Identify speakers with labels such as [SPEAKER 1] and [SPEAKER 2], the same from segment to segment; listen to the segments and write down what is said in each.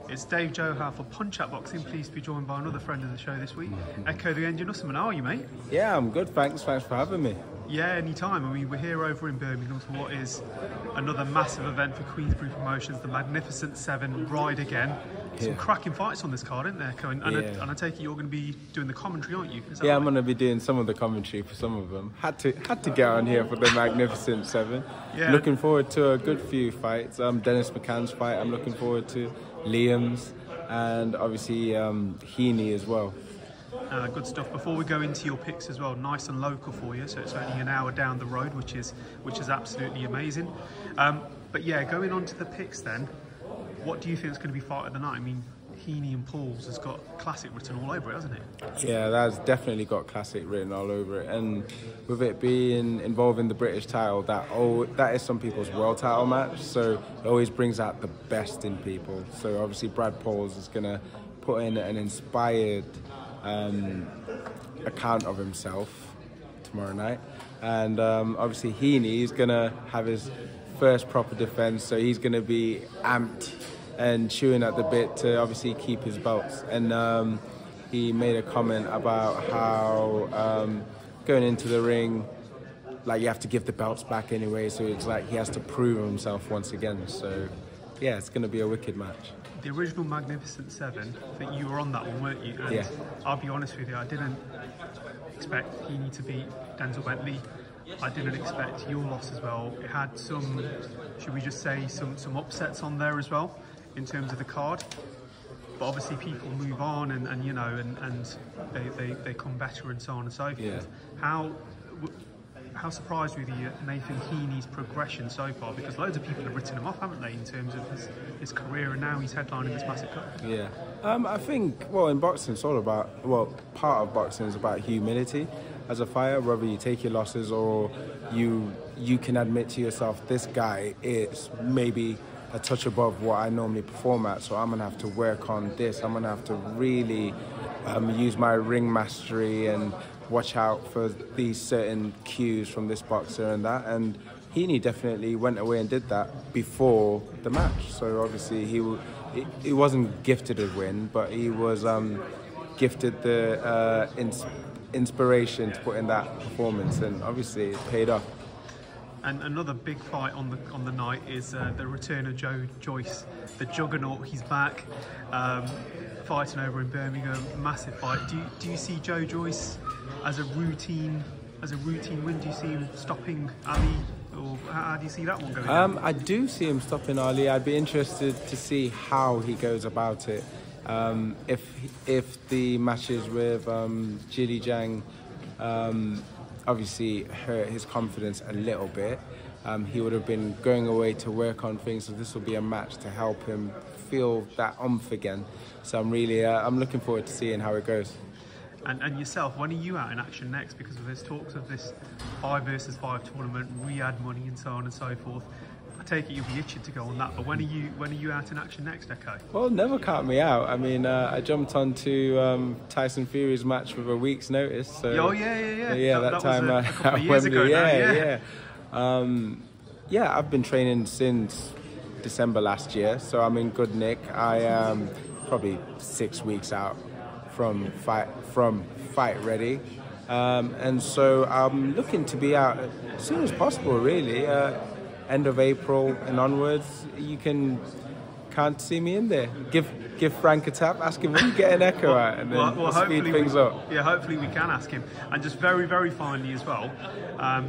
[SPEAKER 1] It's Dave Johar for Punch Out Boxing. Pleased to be joined by another friend of the show this week, Ekow the Essuman. How are you, mate?
[SPEAKER 2] Yeah, I'm good, thanks. Thanks for having me.
[SPEAKER 1] Yeah, anytime. I mean, we're here over in Birmingham for what is another massive event for Queensbury Promotions, the Magnificent Seven Ride Again. Some cracking fights on this card, isn't there, Ekow? And I take it you're going to be doing the commentary, aren't you?
[SPEAKER 2] Yeah, right? I'm going to be doing some of the commentary for some of them. Had to get on here for the Magnificent Seven. Yeah. Looking forward to a good few fights. Dennis McCann's fight I'm looking forward to, Liam's, and obviously Heaney as well.
[SPEAKER 1] Good stuff. Before we go into your picks as well, nice and local for you, so it's only an hour down the road, which is absolutely amazing. But yeah, going on to the picks then, what do you think is going to be fight of the night? I mean, Heaney and Paul's has got classic written all over it, hasn't it?
[SPEAKER 2] Yeah, that's definitely got classic written all over it, and with it being involving the British title, that is some people's world title match, so it always brings out the best in people. So obviously Brad Pauls is going to put in an inspired account of himself tomorrow night, and obviously Heaney is going to have his first proper defence, so he's going to be amped and chewing at the bit to obviously keep his belts. And he made a comment about how going into the ring, like, you have to give the belts back anyway, so it's like he has to prove himself once again. So yeah, it's going to be a wicked match.
[SPEAKER 1] The original Magnificent Seven, I think you were on that one, weren't you? And yeah. I'll be honest with you, I didn't expect Heaney to beat Denzel Bentley. I didn't expect your loss as well. It had some, should we just say, some upsets on there as well in terms of the card. But obviously people move on and you know, and they come better and so on and so forth. Yeah. How surprised were you at Nathan Heaney's progression so far? Because loads of people have written him off, haven't they, in terms of his career, and now he's headlining this massive cup.
[SPEAKER 2] Yeah. I think, well, in boxing it's all about, well, part of boxing is about humility as a fighter, whether you take your losses or you can admit to yourself, this guy is maybe a touch above what I normally perform at, so I'm going to have to work on this. I'm going to have to really use my ring mastery and watch out for these certain cues from this boxer and that. And Heaney definitely went away and did that before the match. So obviously he wasn't gifted a win, but he was gifted the inspiration to put in that performance, and obviously it paid off.
[SPEAKER 1] And another big fight on the night is the return of Joyce, the juggernaut. He's back, fighting over in Birmingham. Massive fight. Do you see Joe Joyce as a routine win? Do you see him stopping Ali, or how do you see that one going?
[SPEAKER 2] I do see him stopping Ali. I'd be interested to see how he goes about it. If the matches with Jilly Jang obviously hurt his confidence a little bit, he would have been going away to work on things, so this will be a match to help him feel that oomph again. So I'm really I'm looking forward to seeing how it goes.
[SPEAKER 1] And yourself, when are you out in action next? Because there's talks of this 5 versus 5 tournament, Riyadh money and so on and so forth. I take it you'll be itching to go on that, but when are you out in action next, Ekow?
[SPEAKER 2] Well, never count me out. I mean, I jumped onto Tyson Fury's match with a week's notice. So,
[SPEAKER 1] oh yeah.
[SPEAKER 2] Yeah, that time
[SPEAKER 1] was a couple of years ago
[SPEAKER 2] now, yeah. I've been training since December last year, so I'm in good nick. I am probably 6 weeks out from fight ready, and so I'm looking to be out as soon as possible, really. End of April and onwards, you can't see me in there. Give Frank a tap, ask him when you get an Ekow out, and then we'll speed things up.
[SPEAKER 1] Yeah, hopefully we can ask him. And just very, very finally as well,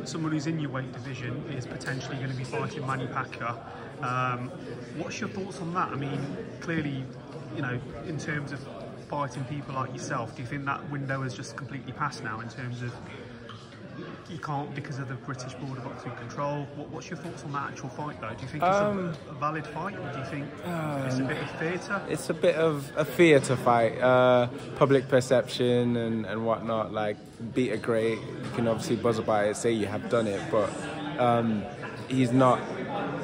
[SPEAKER 1] someone who's in your weight division is potentially going to be fighting Manny Pacquiao. What's your thoughts on that? I mean, clearly, you know, in terms of fighting people like yourself, do you think that window has just completely passed now in terms of you can't because of the British Board of Boxing Control? What's your thoughts on that actual fight though? Do you think it's a valid fight, or do you think it's a bit of theatre?
[SPEAKER 2] It's a bit of a theatre fight, public perception and whatnot. Like, beat a great, you can obviously buzz about it, say you have done it, but he's not.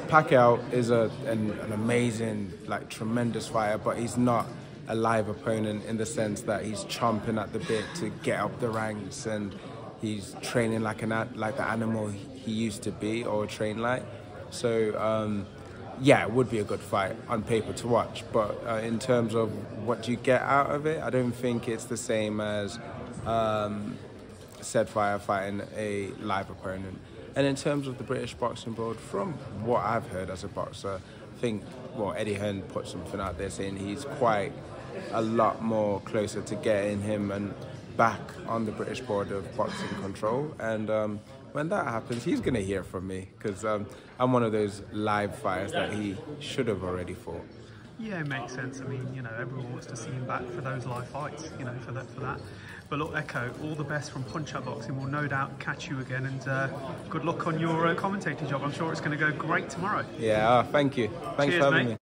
[SPEAKER 2] Pacquiao is an amazing, like, tremendous fighter, but he's not a live opponent in the sense that he's chomping at the bit to get up the ranks, and he's training like the animal he used to be or train like. So yeah, it would be a good fight on paper to watch. But in terms of what you get out of it, I don't think it's the same as said fighter fighting a live opponent. And in terms of the British Boxing Board, from what I've heard as a boxer, I think, well, Eddie Hearn put something out there saying he's quite a lot more closer to getting him and back on the British Board of Boxing Control. And when that happens, he's going to hear from me, because I'm one of those live fighters that he should have already fought.
[SPEAKER 1] Yeah, it makes sense. I mean, you know, everyone wants to see him back for those live fights, you know, for that. But look, Ekow, all the best from Punch Out Boxing. We'll no doubt catch you again, and good luck on your commentating job. I'm sure it's going to go great tomorrow.
[SPEAKER 2] Yeah, thank you. Thanks
[SPEAKER 1] Cheers,
[SPEAKER 2] for having
[SPEAKER 1] mate.
[SPEAKER 2] me.